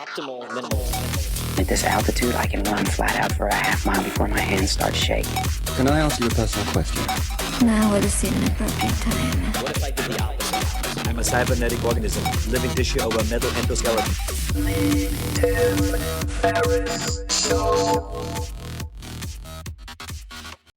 At this altitude, I can run flat out for a half mile before my hands start shaking. Can I ask you a personal question? Now would seem an appropriate time. What if I did the opposite? I'm a cybernetic organism, living tissue over a metal endoskeleton.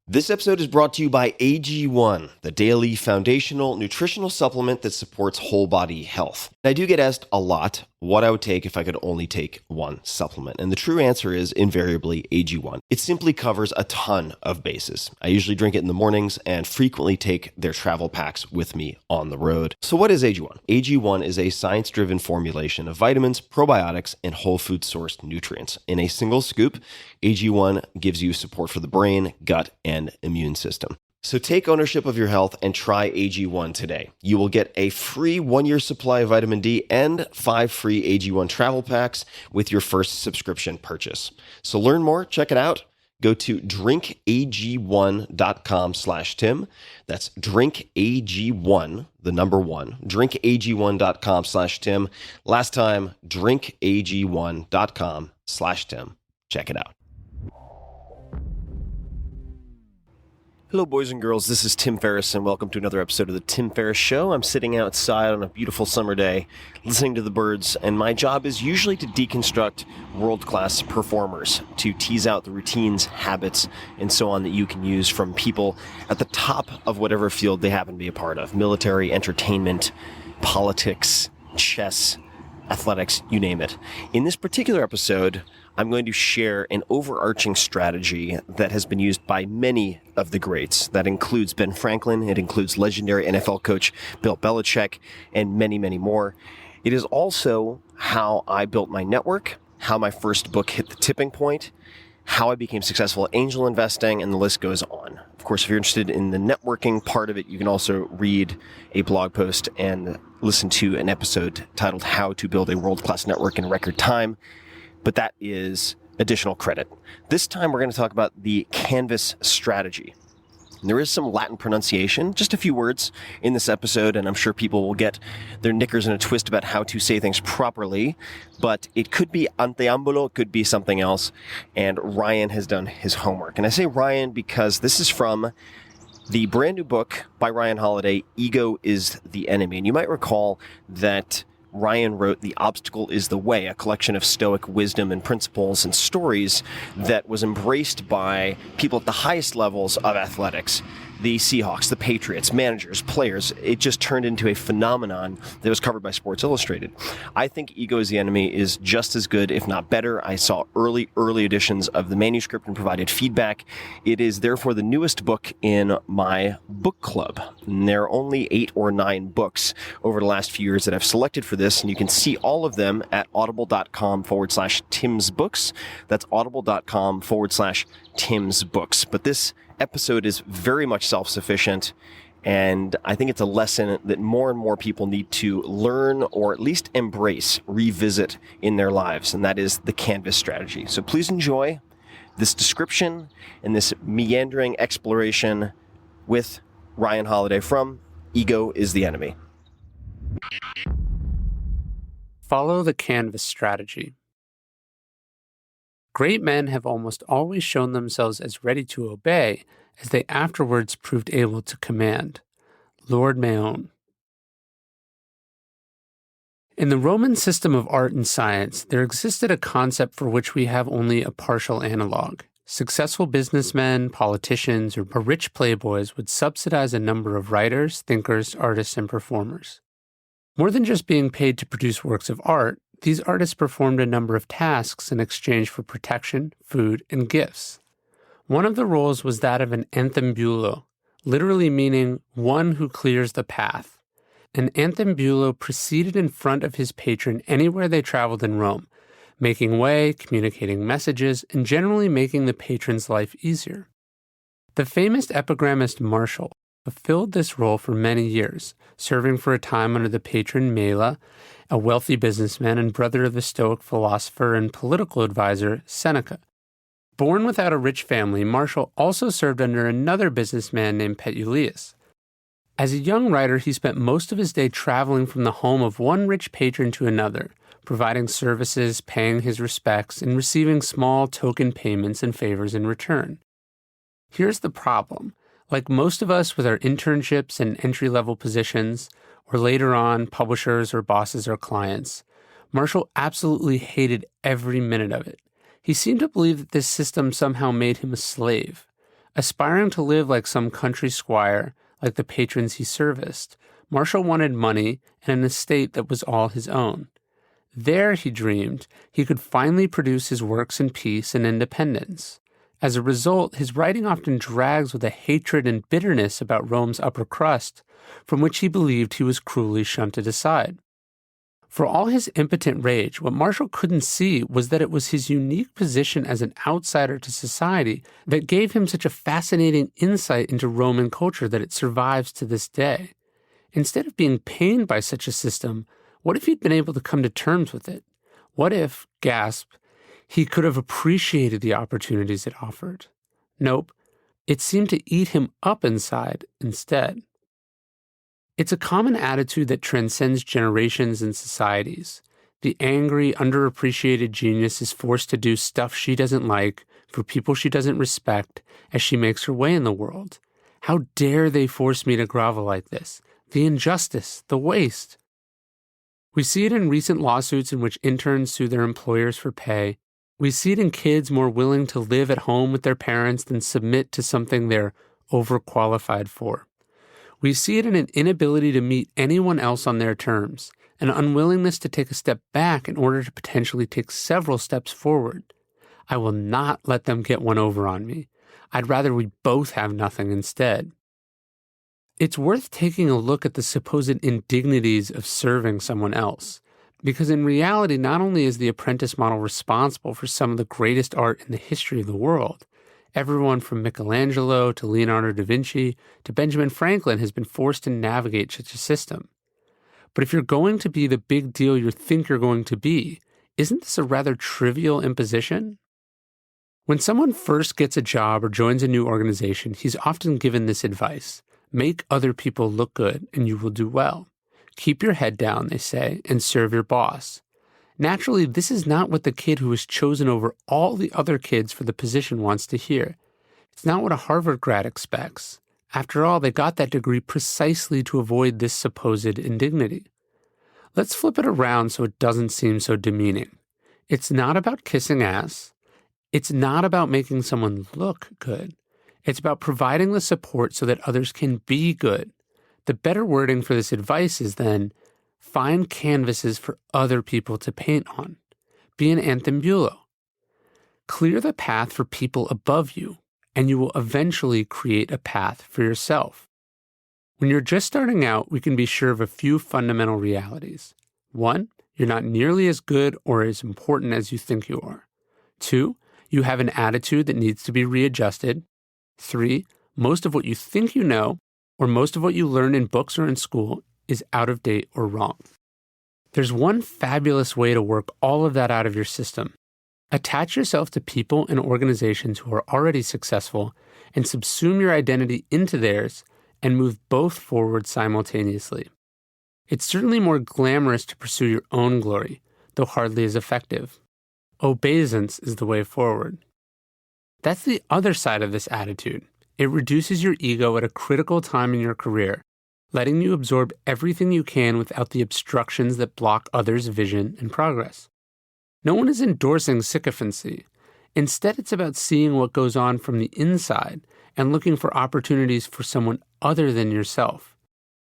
This episode is brought to you by AG1, the daily foundational nutritional supplement that supports whole body health. I do get asked a lot what I would take if I could only take one supplement. And the true answer is invariably AG1. It simply covers a ton of bases. I usually drink it in the mornings and frequently take their travel packs with me on the road. So what is AG1? AG1 is a science-driven formulation of vitamins, probiotics, and whole food sourced nutrients. In a single scoop, AG1 gives you support for the brain, gut, and immune system. So take ownership of your health and try AG1 today. You will get a free 1-year supply of vitamin D and 5 free AG1 travel packs with your first subscription purchase. So learn more, check it out. Go to drinkag1.com/Tim. That's drinkag1, the number 1, drinkag1.com/Tim. Last time, drinkag1.com/Tim. Check it out. Hello, boys and girls. This is Tim Ferriss, and welcome to another episode of The Tim Ferriss Show. I'm sitting outside on a beautiful summer day, listening to the birds, and my job is usually to deconstruct world-class performers, to tease out the routines, habits, and so on that you can use from people at the top of whatever field they happen to be a part of. Military, entertainment, politics, chess, athletics, you name it. In this particular episode, I'm going to share an overarching strategy that has been used by many of the greats. That includes Ben Franklin, it includes legendary NFL coach Bill Belichick, and many, many more. It is also how I built my network, how my first book hit the tipping point, how I became successful at angel investing, and the list goes on. Of course, if you're interested in the networking part of it, you can also read a blog post and listen to an episode titled How to Build a World-Class Network in Record Time. But that is additional credit. This time we're going to talk about the Canvas strategy. And there is some Latin pronunciation, just a few words in this episode, and I'm sure people will get their knickers in a twist about how to say things properly, but it could be anteambulo, it could be something else, and Ryan has done his homework. And I say Ryan because this is from the brand new book by Ryan Holiday, Ego is the Enemy. And you might recall that Ryan wrote The Obstacle is the Way, a collection of Stoic wisdom and principles and stories that was embraced by people at the highest levels of athletics. The Seahawks, the Patriots, managers, players. It just turned into a phenomenon that was covered by Sports Illustrated. I think Ego is the Enemy is just as good, if not better. I saw early editions of the manuscript and provided feedback. It is therefore the newest book in my book club. And there are only 8 or 9 books over the last few years that I've selected for this, and you can see all of them at audible.com/timsbooks. That's audible.com/timsbooks. But this episode is very much self-sufficient, and I think it's a lesson that more and more people need to learn or at least embrace, revisit in their lives, and that is the Canvas strategy. So please enjoy this description and this meandering exploration with Ryan Holiday from Ego is the Enemy. Follow the Canvas strategy. Great men have almost always shown themselves as ready to obey as they afterwards proved able to command. Lord Mahon. In the Roman system of art and science, there existed a concept for which we have only a partial analog. Successful businessmen, politicians, or rich playboys would subsidize a number of writers, thinkers, artists, and performers. More than just being paid to produce works of art, these artists performed a number of tasks in exchange for protection, food, and gifts. One of the roles was that of an anthembulo, literally meaning one who clears the path. An anthembulo proceeded in front of his patron anywhere they traveled in Rome, making way, communicating messages, and generally making the patron's life easier. The famous epigrammist Martial fulfilled this role for many years, serving for a time under the patron Mela, a wealthy businessman and brother of the Stoic philosopher and political advisor Seneca. Born without a rich family, Martial also served under another businessman named Petulius. As a young writer, he spent most of his day traveling from the home of one rich patron to another, providing services, paying his respects, and receiving small token payments and favors in return. Here's the problem. Like most of us with our internships and entry-level positions, or later on publishers or bosses or clients, Marshall absolutely hated every minute of it. He seemed to believe that this system somehow made him a slave. Aspiring to live like some country squire, like the patrons he serviced, Marshall wanted money and an estate that was all his own. There, he dreamed, he could finally produce his works in peace and independence. As a result, his writing often drags with a hatred and bitterness about Rome's upper crust, from which he believed he was cruelly shunted aside. For all his impotent rage, what Marshall couldn't see was that it was his unique position as an outsider to society that gave him such a fascinating insight into Roman culture that it survives to this day. Instead of being pained by such a system, what if he'd been able to come to terms with it? What if, gasp, he could have appreciated the opportunities it offered? Nope, it seemed to eat him up inside instead. It's a common attitude that transcends generations and societies. The angry, underappreciated genius is forced to do stuff she doesn't like for people she doesn't respect as she makes her way in the world. How dare they force me to grovel like this? The injustice, the waste. We see it in recent lawsuits in which interns sue their employers for pay. We see it in kids more willing to live at home with their parents than submit to something they're overqualified for. We see it in an inability to meet anyone else on their terms, an unwillingness to take a step back in order to potentially take several steps forward. I will not let them get one over on me. I'd rather we both have nothing instead. It's worth taking a look at the supposed indignities of serving someone else, because in reality, not only is the apprentice model responsible for some of the greatest art in the history of the world, everyone from Michelangelo to Leonardo da Vinci to Benjamin Franklin has been forced to navigate such a system. But if you're going to be the big deal you think you're going to be, isn't this a rather trivial imposition? When someone first gets a job or joins a new organization, he's often given this advice: make other people look good and you will do well. Keep your head down, they say, and serve your boss. Naturally, this is not what the kid who was chosen over all the other kids for the position wants to hear. It's not what a Harvard grad expects. After all, they got that degree precisely to avoid this supposed indignity. Let's flip it around so it doesn't seem so demeaning. It's not about kissing ass. It's not about making someone look good. It's about providing the support so that others can be good. The better wording for this advice is then, find canvases for other people to paint on. Be an anthembulo. Clear the path for people above you, and you will eventually create a path for yourself. When you're just starting out, we can be sure of a few fundamental realities. 1, you're not nearly as good or as important as you think you are. 2, you have an attitude that needs to be readjusted. 3, most of what you think you know, or most of what you learn in books or in school, is out of date or wrong. There's one fabulous way to work all of that out of your system. Attach yourself to people and organizations who are already successful and subsume your identity into theirs and move both forward simultaneously. It's certainly more glamorous to pursue your own glory, though hardly as effective. Obeisance is the way forward. That's the other side of this attitude. It reduces your ego at a critical time in your career, letting you absorb everything you can without the obstructions that block others' vision and progress. No one is endorsing sycophancy. Instead, it's about seeing what goes on from the inside and looking for opportunities for someone other than yourself.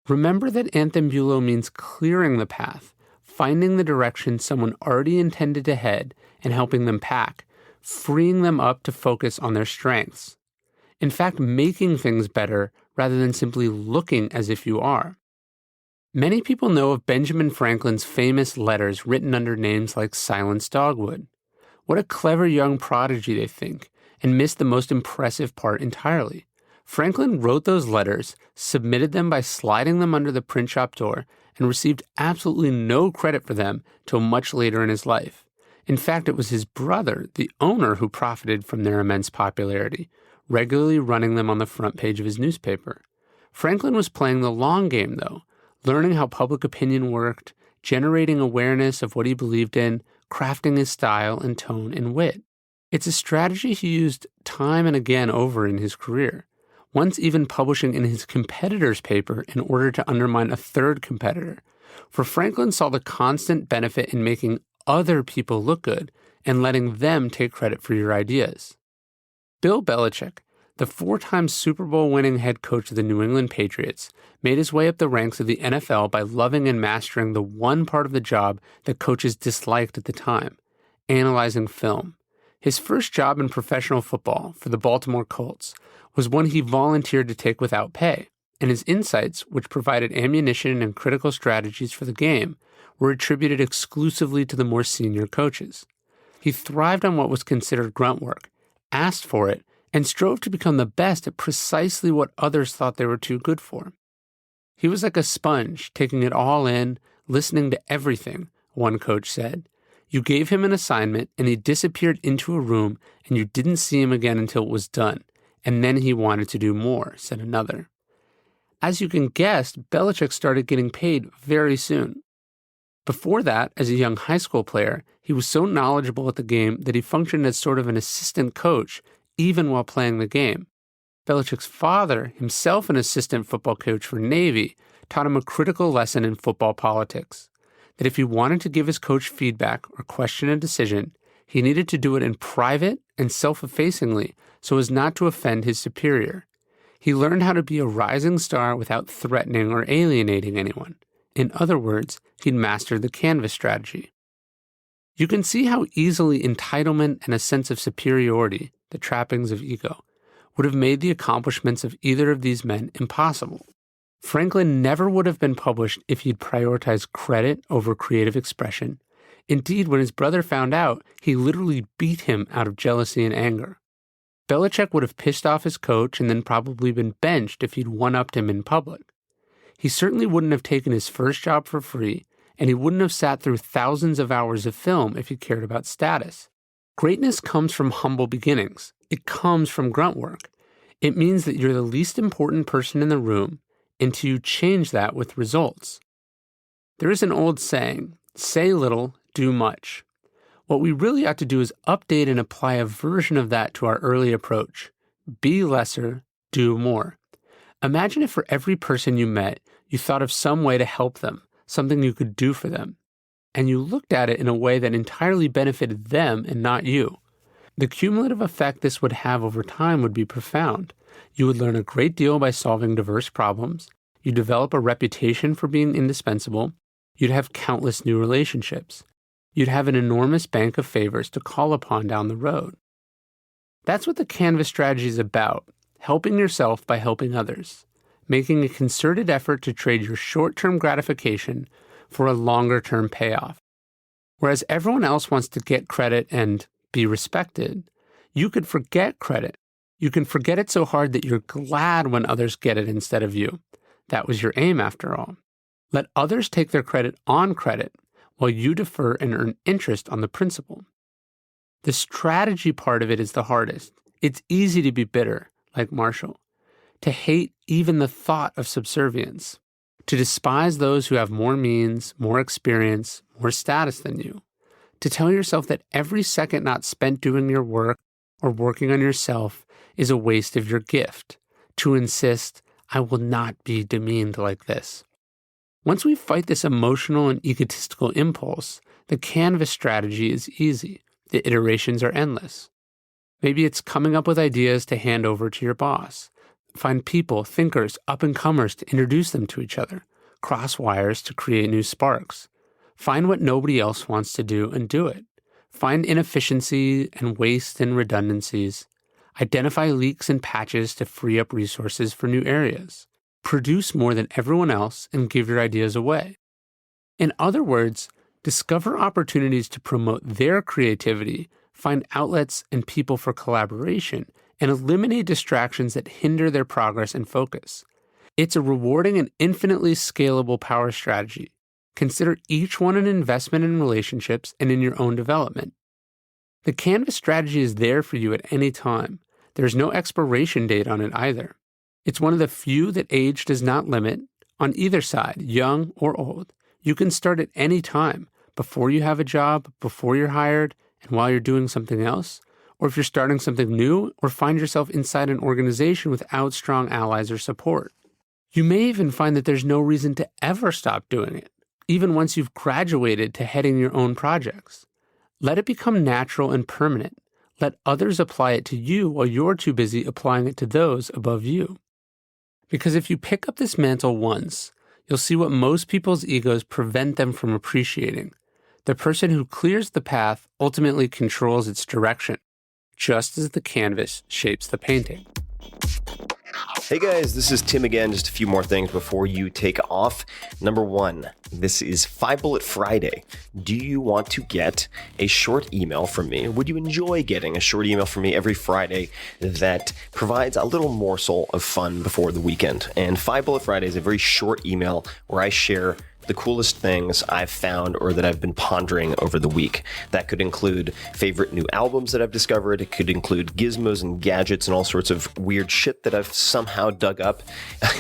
Remember that anthembulo means clearing the path, finding the direction someone already intended to head and helping them pack, freeing them up to focus on their strengths. In fact, making things better rather than simply looking as if you are. Many people know of Benjamin Franklin's famous letters written under names like Silence Dogwood. What a clever young prodigy, they think, and miss the most impressive part entirely. Franklin wrote those letters, submitted them by sliding them under the print shop door, and received absolutely no credit for them till much later in his life. In fact, it was his brother, the owner, who profited from their immense popularity, regularly running them on the front page of his newspaper. Franklin was playing the long game, though, learning how public opinion worked, generating awareness of what he believed in, crafting his style and tone and wit. It's a strategy he used time and again over in his career, once even publishing in his competitor's paper in order to undermine a third competitor. For Franklin saw the constant benefit in making other people look good and letting them take credit for your ideas. Bill Belichick, the 4-time Super Bowl winning head coach of the New England Patriots, made his way up the ranks of the NFL by loving and mastering the one part of the job that coaches disliked at the time, analyzing film. His first job in professional football for the Baltimore Colts was one he volunteered to take without pay, and his insights, which provided ammunition and critical strategies for the game, were attributed exclusively to the more senior coaches. He thrived on what was considered grunt work, asked for it, and strove to become the best at precisely what others thought they were too good for. He was like a sponge, taking it all in, listening to everything, one coach said. You gave him an assignment, and he disappeared into a room, and you didn't see him again until it was done, and then he wanted to do more, said another. As you can guess, Belichick started getting paid very soon. Before that, as a young high school player, he was so knowledgeable at the game that he functioned as sort of an assistant coach, even while playing the game. Belichick's father, himself an assistant football coach for Navy, taught him a critical lesson in football politics, that if he wanted to give his coach feedback or question a decision, he needed to do it in private and self-effacingly so as not to offend his superior. He learned how to be a rising star without threatening or alienating anyone. In other words, he'd mastered the canvas strategy. You can see how easily entitlement and a sense of superiority, the trappings of ego, would have made the accomplishments of either of these men impossible. Franklin never would have been published if he'd prioritized credit over creative expression. Indeed, when his brother found out, he literally beat him out of jealousy and anger. Belichick would have pissed off his coach and then probably been benched if he'd one-upped him in public. He certainly wouldn't have taken his first job for free, and he wouldn't have sat through thousands of hours of film if he cared about status. Greatness comes from humble beginnings. It comes from grunt work. It means that you're the least important person in the room until you change that with results. There is an old saying, say little, do much. What we really ought to do is update and apply a version of that to our early approach. Be lesser, do more. Imagine if for every person you met, you thought of some way to help them, something you could do for them, and you looked at it in a way that entirely benefited them and not you. The cumulative effect this would have over time would be profound. You would learn a great deal by solving diverse problems. You'd develop a reputation for being indispensable. You'd have countless new relationships. You'd have an enormous bank of favors to call upon down the road. That's what the canvas strategy is about, helping yourself by helping others, making a concerted effort to trade your short-term gratification for a longer-term payoff. Whereas everyone else wants to get credit and be respected, you could forget credit. You can forget it so hard that you're glad when others get it instead of you. That was your aim, after all. Let others take their credit on credit, while you defer and earn interest on the principal. The strategy part of it is the hardest. It's easy to be bitter, like Marshall, to hate even the thought of subservience, to despise those who have more means, more experience, more status than you, to tell yourself that every second not spent doing your work or working on yourself is a waste of your gift, to insist, I will not be demeaned like this. Once we fight this emotional and egotistical impulse, the canvas strategy is easy. The iterations are endless. Maybe it's coming up with ideas to hand over to your boss. Find people, thinkers, up-and-comers to introduce them to each other. Cross wires to create new sparks. Find what nobody else wants to do and do it. Find inefficiency and waste and redundancies. Identify leaks and patches to free up resources for new areas. Produce more than everyone else and give your ideas away. In other words, discover opportunities to promote their creativity, find outlets and people for collaboration, and eliminate distractions that hinder their progress and focus. It's a rewarding and infinitely scalable power strategy. Consider each one an investment in relationships and in your own development. The canvas strategy is there for you at any time. There's no expiration date on it either. It's one of the few that age does not limit, on either side, young or old. You can start at any time, before you have a job, before you're hired, and while you're doing something else, or if you're starting something new, or find yourself inside an organization without strong allies or support. You may even find that there's no reason to ever stop doing it, even once you've graduated to heading your own projects. Let it become natural and permanent. Let others apply it to you while you're too busy applying it to those above you. Because if you pick up this mantle once, you'll see what most people's egos prevent them from appreciating. The person who clears the path ultimately controls its direction, just as the canvas shapes the painting. Hey guys, this is Tim again. Just a few more things before you take off. Number one, this is 5 Bullet Friday. Do you want to get a short email from me? Would you enjoy getting a short email from me every Friday that provides a little morsel of fun before the weekend? And 5 Bullet Friday is a very short email where I share the coolest things I've found or that I've been pondering over the week. That could include favorite new albums that I've discovered. It could include gizmos and gadgets and all sorts of weird shit that I've somehow dug up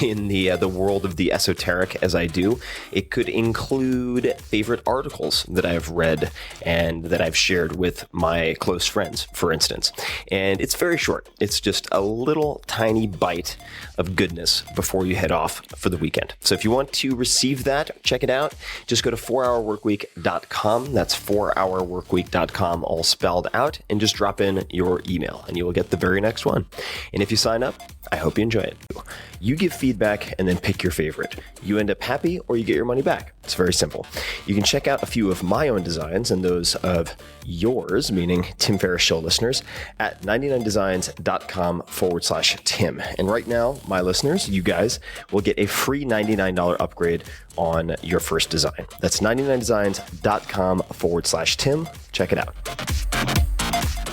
in the world of the esoteric as I do. It could include favorite articles that I've read and that I've shared with my close friends, for instance. And it's very short. It's just a little tiny bite of goodness before you head off for the weekend. So if you want to receive that, check it out. Just go to 4hourworkweek.com. That's 4hourworkweek.com, all spelled out, and just drop in your email and you will get the very next one. And if you sign up, I hope you enjoy it. You give feedback and then pick your favorite. You end up happy or you get your money back. It's very simple. You can check out a few of my own designs and those of yours, meaning Tim Ferriss Show listeners, at 99designs.com/Tim. And right now, my listeners, you guys will get a free $99 upgrade on your first design. That's 99designs.com/Tim. Check it out.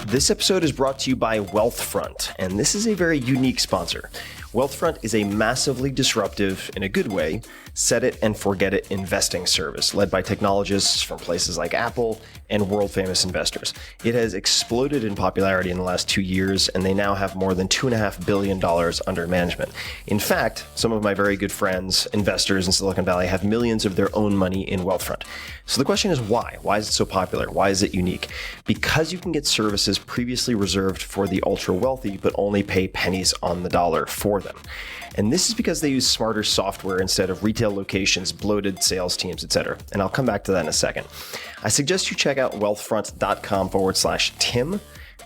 This episode is brought to you by Wealthfront, and this is a very unique sponsor. Wealthfront is a massively disruptive, in a good way, set it and forget it investing service led by technologists from places like Apple and world-famous investors. It has exploded in popularity in the last 2 years, and they now have more than $2.5 billion under management. In fact, some of my very good friends, investors in Silicon Valley, have millions of their own money in Wealthfront. So the question is why? Why is it so popular? Why is it unique? Because you can get services previously reserved for the ultra-wealthy, but only pay pennies on the dollar for them. And this is because they use smarter software instead of retail locations, bloated sales teams, etc. And I'll come back to that in a second. I suggest you check out wealthfront.com/Tim.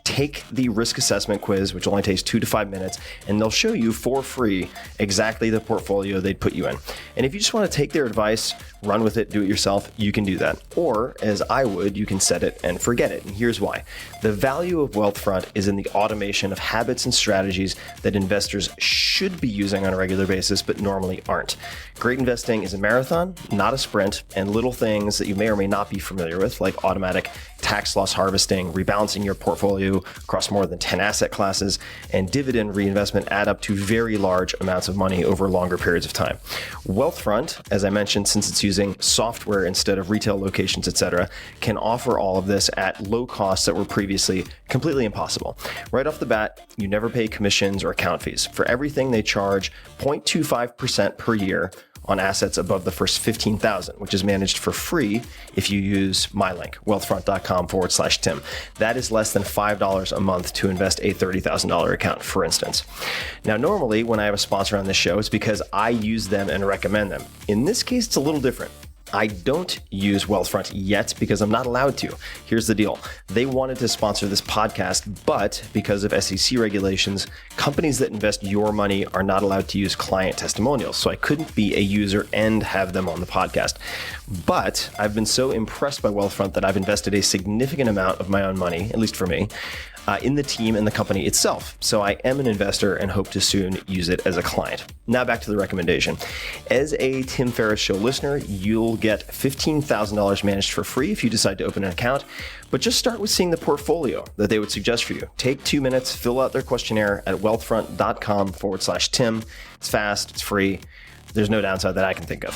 Take the risk assessment quiz, which only takes 2 to 5 minutes, and they'll show you for free exactly the portfolio they'd put you in. And if you just want to take their advice, run with it, do it yourself, you can do that. Or, as I would, you can set it and forget it. And here's why. The value of Wealthfront is in the automation of habits and strategies that investors should be using on a regular basis, but normally aren't. Great investing is a marathon, not a sprint, and little things that you may or may not be familiar with, like automatic tax loss harvesting, rebalancing your portfolio across more than 10 asset classes, and dividend reinvestment add up to very large amounts of money over longer periods of time. Wealthfront, as I mentioned, since it's using software instead of retail locations, etc., can offer all of this at low costs that were previously completely impossible. Right off the bat, you never pay commissions or account fees. For everything, they charge 0.25% per year on assets above the first 15,000, which is managed for free if you use my link, wealthfront.com/Tim. That is less than $5 a month to invest a $30,000 account, for instance. Now, normally when I have a sponsor on this show, it's because I use them and recommend them. In this case, it's a little different. I don't use Wealthfront yet because I'm not allowed to. Here's the deal. They wanted to sponsor this podcast, but because of SEC regulations, companies that invest your money are not allowed to use client testimonials. So I couldn't be a user and have them on the podcast. But I've been so impressed by Wealthfront that I've invested a significant amount of my own money, at least for me, in the team and the company itself. So I am an investor and hope to soon use it as a client. Now back to the recommendation. As a Tim Ferriss Show listener, you'll get $15,000 managed for free if you decide to open an account, but just start with seeing the portfolio that they would suggest for you. Take 2 minutes, fill out their questionnaire at wealthfront.com/Tim. It's fast, it's free. There's no downside that I can think of.